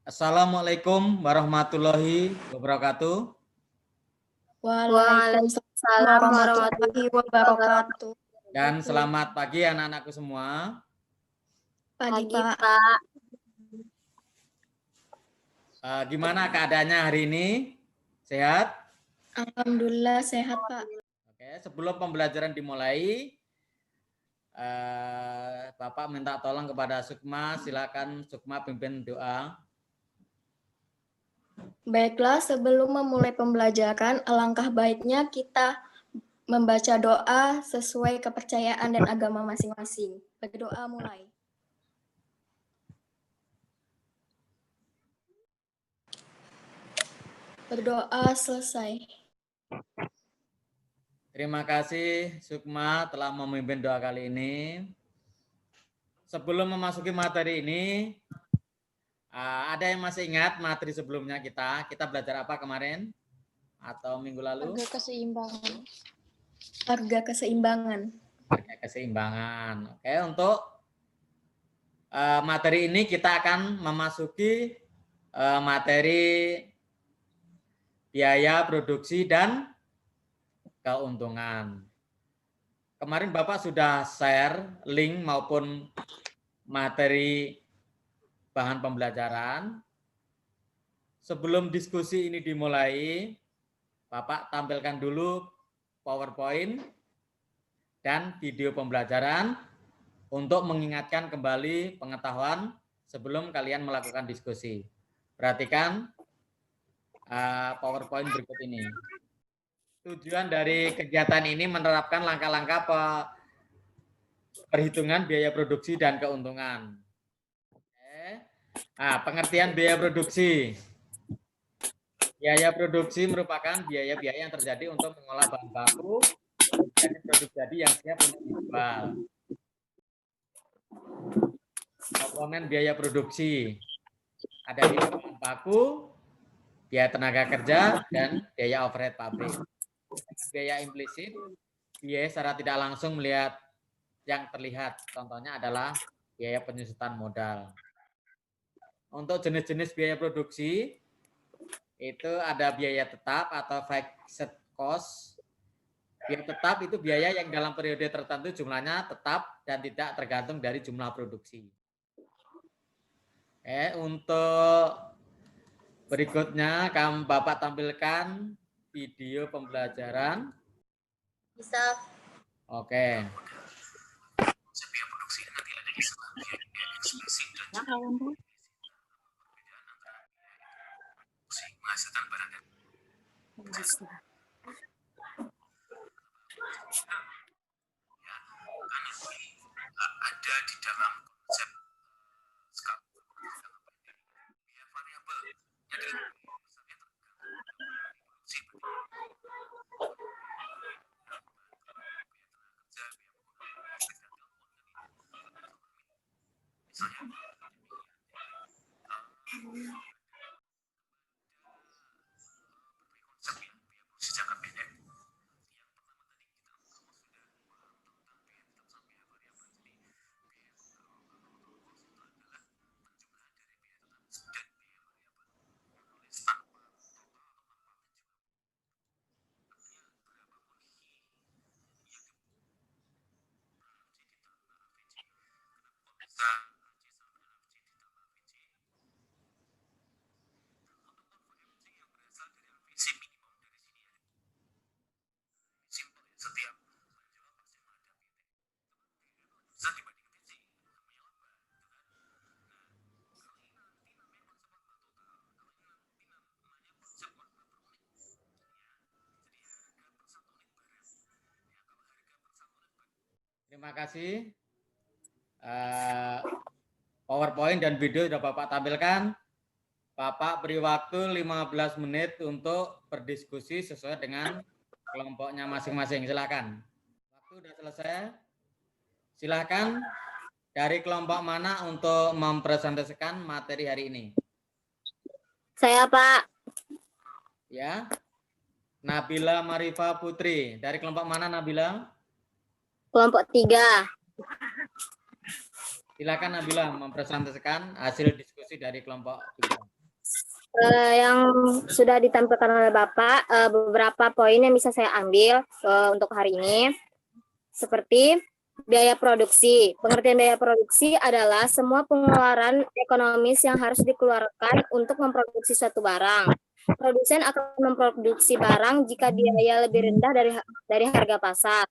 Assalamualaikum warahmatullahi wabarakatuh. Waalaikumsalam warahmatullahi wabarakatuh. Dan selamat pagi anak-anakku semua. Pagi, Pak. Gimana keadaannya hari ini? Sehat? Alhamdulillah sehat, Pak. Oke, sebelum pembelajaran dimulai, Bapak minta tolong kepada Sukma, silakan Sukma pimpin doa. Baiklah, sebelum memulai pembelajaran, alangkah baiknya kita membaca doa sesuai kepercayaan dan agama masing-masing. Berdoa mulai. Berdoa selesai. Terima kasih Sukma telah memimpin doa kali ini. Sebelum memasuki materi ini, ada yang masih ingat materi sebelumnya kita belajar apa kemarin atau minggu lalu? Harga keseimbangan. Harga keseimbangan. Harga keseimbangan. Oke, untuk materi ini kita akan memasuki materi biaya produksi dan keuntungan. Kemarin Bapak sudah share link maupun materi bahan pembelajaran. Sebelum diskusi ini dimulai, Bapak tampilkan dulu PowerPoint dan video pembelajaran untuk mengingatkan kembali pengetahuan sebelum kalian melakukan diskusi. Perhatikan PowerPoint berikut ini. Tujuan dari kegiatan ini menerapkan langkah-langkah perhitungan biaya produksi dan keuntungan. Pengertian biaya produksi. Biaya produksi merupakan biaya-biaya yang terjadi untuk mengolah bahan baku menjadi produk jadi yang siap untuk dijual. Komponen biaya produksi ada biaya bahan baku, biaya tenaga kerja, dan biaya overhead pabrik. Biaya implisit, biaya secara tidak langsung melihat yang terlihat. Contohnya adalah biaya penyusutan modal. Untuk jenis-jenis biaya produksi, itu ada biaya tetap atau fixed cost. Biaya tetap itu biaya yang dalam periode tertentu jumlahnya tetap dan tidak tergantung dari jumlah produksi. Untuk berikutnya Bapak tampilkan video pembelajaran. Bisa. Oke. Biaya produksi nanti ada istilah biaya eksplisit dan menghasilkan barang dan ada di dalam konsep skala biaya variabel yang Terima kasih. PowerPoint dan video sudah Bapak tampilkan. Bapak beri waktu 15 menit untuk berdiskusi sesuai dengan kelompoknya masing-masing. Silakan. Waktu sudah selesai. Silakan dari kelompok mana untuk mempresentasikan materi hari ini? Saya, Pak. Ya. Nabila Marifa Putri. Dari kelompok mana Nabila? Kelompok 3. Silakan Nabila mempresentasikan hasil diskusi dari kelompok 3. Yang sudah ditampilkan oleh Bapak, beberapa poin yang bisa saya ambil untuk hari ini, seperti biaya produksi. Pengertian biaya produksi adalah semua pengeluaran ekonomis yang harus dikeluarkan untuk memproduksi suatu barang. Produsen akan memproduksi barang jika biaya lebih rendah dari harga pasar.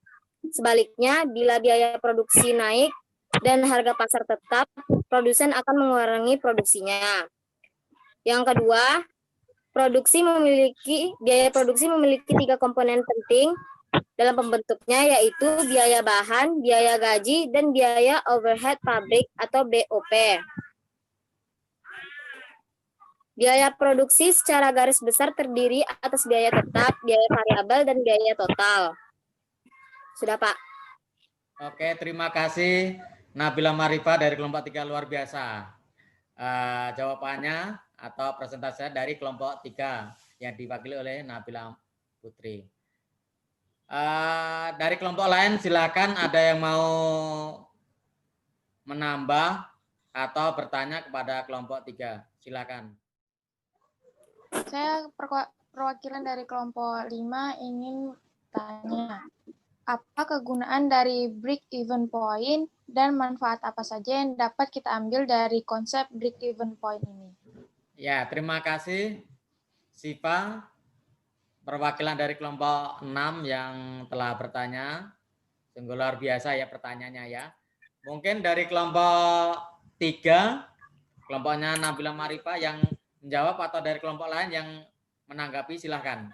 Sebaliknya, bila biaya produksi naik dan harga pasar tetap, produsen akan mengurangi produksinya. Yang kedua, biaya produksi memiliki 3 komponen penting dalam pembentuknya, yaitu biaya bahan, biaya gaji, dan biaya overhead pabrik atau BOP. Biaya produksi secara garis besar terdiri atas biaya tetap, biaya variabel, dan biaya total. Sudah, Pak. Oke, terima kasih Nabila Marifah dari kelompok 3 luar biasa. Jawabannya atau presentasinya dari kelompok 3 yang diwakili oleh Nabila Putri. Dari kelompok lain silakan ada yang mau menambah atau bertanya kepada kelompok 3. Silakan. Saya perwakilan dari kelompok 5 ingin tanya, apa kegunaan dari break even point dan manfaat apa saja yang dapat kita ambil dari konsep break even point ini? Ya, terima kasih Siva, perwakilan dari kelompok 6 yang telah bertanya. Sungguh luar biasa ya pertanyaannya ya. Mungkin dari kelompok 3, kelompoknya Nabila Marifah yang menjawab atau dari kelompok lain yang menanggapi, silahkan.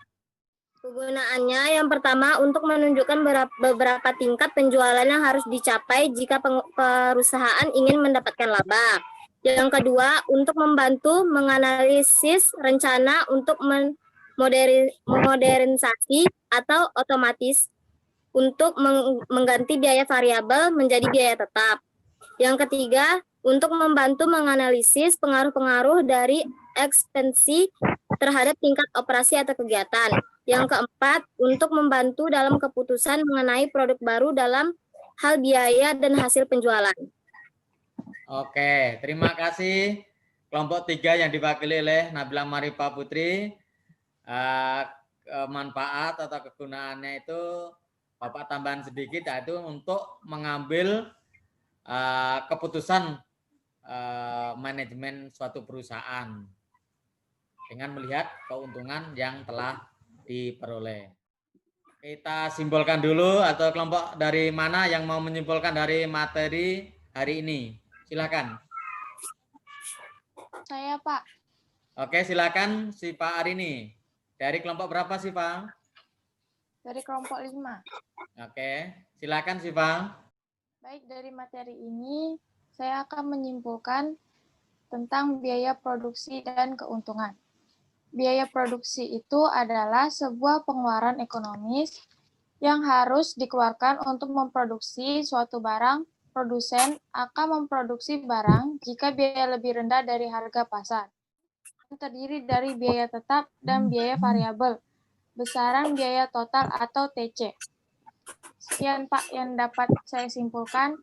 Kegunaannya yang pertama untuk menunjukkan beberapa tingkat penjualan yang harus dicapai jika perusahaan ingin mendapatkan laba. Yang kedua, untuk membantu menganalisis rencana untuk modernisasi atau otomatis untuk mengganti biaya variabel menjadi biaya tetap. Yang ketiga, untuk membantu menganalisis pengaruh-pengaruh dari ekspansi terhadap tingkat operasi atau kegiatan. Yang keempat, untuk membantu dalam keputusan mengenai produk baru dalam hal biaya dan hasil penjualan. Oke, terima kasih kelompok 3 yang diwakili oleh Nabila Marifah Putri. Manfaat atau kegunaannya itu Bapak tambahan sedikit, yaitu untuk mengambil keputusan manajemen suatu perusahaan dengan melihat keuntungan yang telah diperoleh. Kita simpulkan dulu, atau kelompok dari mana yang mau menyimpulkan dari materi hari ini? Silakan. Saya, Pak. Oke, silakan si Pak Arini. Dari kelompok berapa sih, Pak? Dari kelompok 5. Oke, silakan sih, Pak. Baik, dari materi ini saya akan menyimpulkan tentang biaya produksi dan keuntungan. Biaya produksi itu adalah sebuah pengeluaran ekonomis yang harus dikeluarkan untuk memproduksi suatu barang. Produsen akan memproduksi barang jika biaya lebih rendah dari harga pasar. Terdiri dari biaya tetap dan biaya variabel, besaran biaya total atau TC. Sekian, Pak, yang dapat saya simpulkan.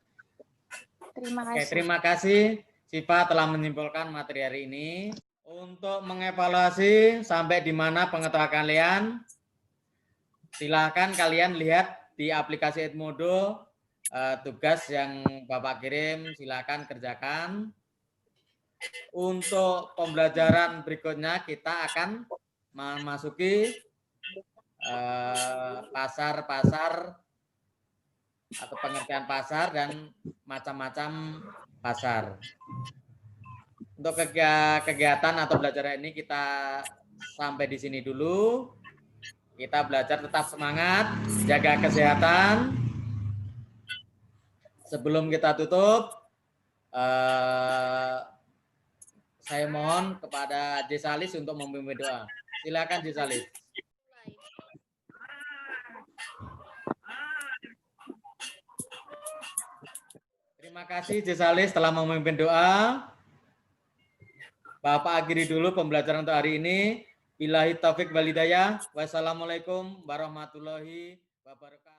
Terima kasih. Oke, terima kasih Siva telah menyimpulkan materi hari ini. Untuk mengevaluasi sampai di mana pengetahuan kalian, silahkan kalian lihat di aplikasi Edmodo, tugas yang Bapak kirim silahkan kerjakan. Untuk pembelajaran berikutnya kita akan memasuki pasar-pasar atau pengertian pasar dan macam-macam pasar. Untuk kegiatan atau belajar ini kita sampai di sini dulu. Kita belajar tetap semangat, jaga kesehatan. Sebelum kita tutup, saya mohon kepada Jesalis untuk memimpin doa. Silakan Jesalis. Terima kasih Jesalis telah memimpin doa. Bapak akhiri dulu pembelajaran untuk hari ini. Billahi taufik wal hidayah. Wassalamualaikum warahmatullahi wabarakatuh.